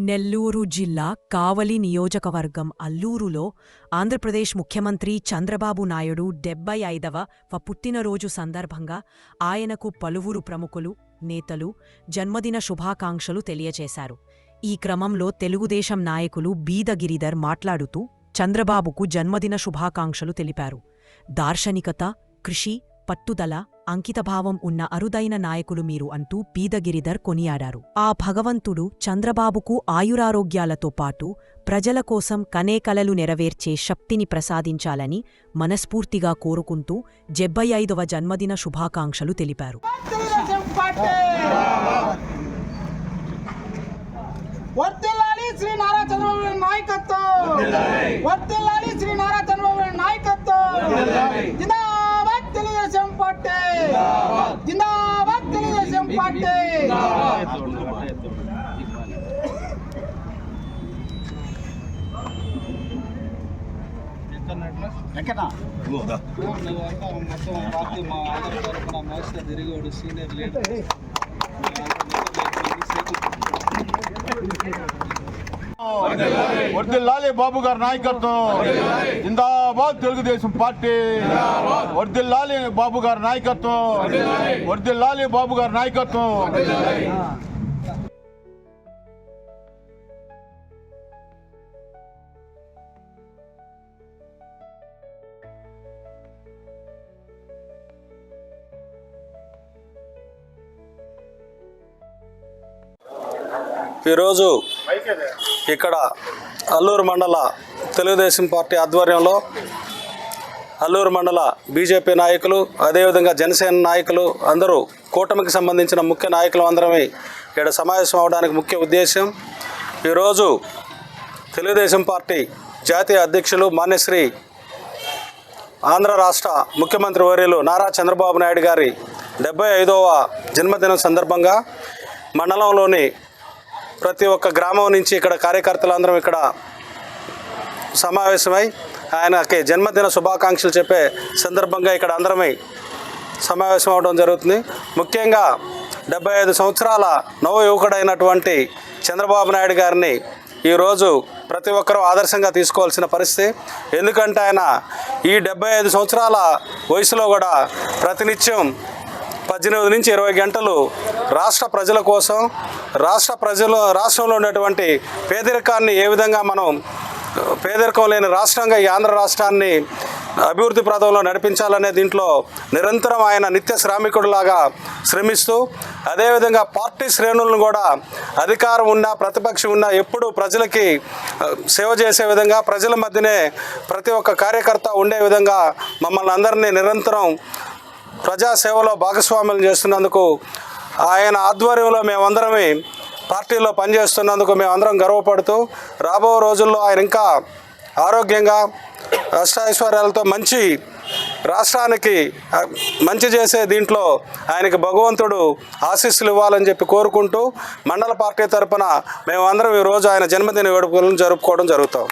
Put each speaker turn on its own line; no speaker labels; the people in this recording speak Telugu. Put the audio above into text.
నెల్లూరు జిల్లా కావలి నియోజకవర్గం అల్లూరులో ఆంధ్రప్రదేశ్ ముఖ్యమంత్రి చంద్రబాబు నాయుడు 75వ పుట్టినరోజు సందర్భంగా ఆయనకు పలువురు ప్రముఖులు, నేతలు జన్మదిన శుభాకాంక్షలు తెలియచేశారు. ఈ క్రమంలో తెలుగుదేశం నాయకులు బీద గిరిధర్ మాట్లాడుతూ చంద్రబాబుకు జన్మదిన శుభాకాంక్షలు తెలిపారు. దార్శనికత, కృషి, పట్టుదల, అంకితభావం ఉన్న అరుదైన నాయకులు మీరు అంటూ బీద గిరిధర్ కొనియాడారు. ఆ భగవంతుడు చంద్రబాబుకు ఆయురారోగ్యాలతో పాటు ప్రజల కోసం కనే కలలు నెరవేర్చే శక్తిని ప్రసాదించాలని మనస్ఫూర్తిగా కోరుకుంటూ 75వ జన్మదిన శుభాకాంక్షలు తెలిపారు.
వర్ధిల్లాలి బాబు గారి నాయకత్వం. జిందాబాద్ తెలుగుదేశం పార్టీ. వర్ధిల్లాలి బాబు గారి నాయకత్వం. వర్ధిల్లాలి బాబు గారి నాయకత్వం.
ఈరోజు ఇక్కడ అల్లూరు మండల తెలుగుదేశం పార్టీ ఆధ్వర్యంలో అల్లూరు మండల బీజేపీ నాయకులు, అదేవిధంగా జనసేన నాయకులు అందరూ కూటమికి సంబంధించిన ముఖ్య నాయకులు అందరమే ఇక్కడ సమావేశం అవడానికి ముఖ్య ఉద్దేశం, ఈరోజు తెలుగుదేశం పార్టీ జాతీయ అధ్యక్షులు మాన్యశ్రీ ఆంధ్ర రాష్ట్ర ముఖ్యమంత్రి వర్యులు నారా చంద్రబాబు నాయుడు గారి 75వ జన్మదినం సందర్భంగా మండలంలోని ప్రతి ఒక్క గ్రామం నుంచి ఇక్కడ కార్యకర్తలందరం ఇక్కడ సమావేశమై ఆయనకి జన్మదిన శుభాకాంక్షలు చెప్పే సందర్భంగా ఇక్కడ అందరమై సమావేశం అవడం జరుగుతుంది. ముఖ్యంగా 75 సంవత్సరాల నవ యువకుడైనటువంటి చంద్రబాబు నాయుడు గారిని ఈరోజు ప్రతి ఒక్కరూ ఆదర్శంగా తీసుకోవాల్సిన పరిస్థితి. ఎందుకంటే ఆయన ఈ 75 సంవత్సరాల వయసులో కూడా ప్రతినిత్యం 18 నుంచి 20 గంటలు రాష్ట్ర ప్రజల కోసం, రాష్ట్రంలో ఉన్నటువంటి పేదరికాన్ని ఏ విధంగా మనం పేదరికం లేని రాష్ట్రంగా ఈ ఆంధ్ర రాష్ట్రాన్ని అభివృద్ధి ప్రదంలో నడిపించాలనే దీంట్లో నిరంతరం ఆయన నిత్య శ్రామికుడిలాగా శ్రమిస్తూ, అదేవిధంగా పార్టీ శ్రేణులను కూడా అధికారం ఉన్నా ప్రతిపక్షం ఉన్నా ఎప్పుడూ ప్రజలకి సేవ చేసే విధంగా, ప్రజల మధ్యనే ప్రతి ఒక్క కార్యకర్త ఉండే విధంగా మమ్మల్ని అందరినీ నిరంతరం ప్రజాసేవలో భాగస్వామ్యం చేస్తున్నందుకు, ఆయన ఆధ్వర్యంలో మేమందరమే పార్టీలో పనిచేస్తున్నందుకు మేమందరం గర్వపడుతూ, రాబో రోజుల్లో ఆయన ఇంకా ఆరోగ్యంగా అష్టైశ్వర్యాలతో మంచి రాష్ట్రానికి మంచి చేసే దీంట్లో ఆయనకి భగవంతుడు ఆశీస్సులు ఇవ్వాలని చెప్పి కోరుకుంటూ మండల పార్టీ తరఫున మేమందరం ఈరోజు ఆయన జన్మదిన వేడుకలను జరుపుకోవడం జరుగుతాం.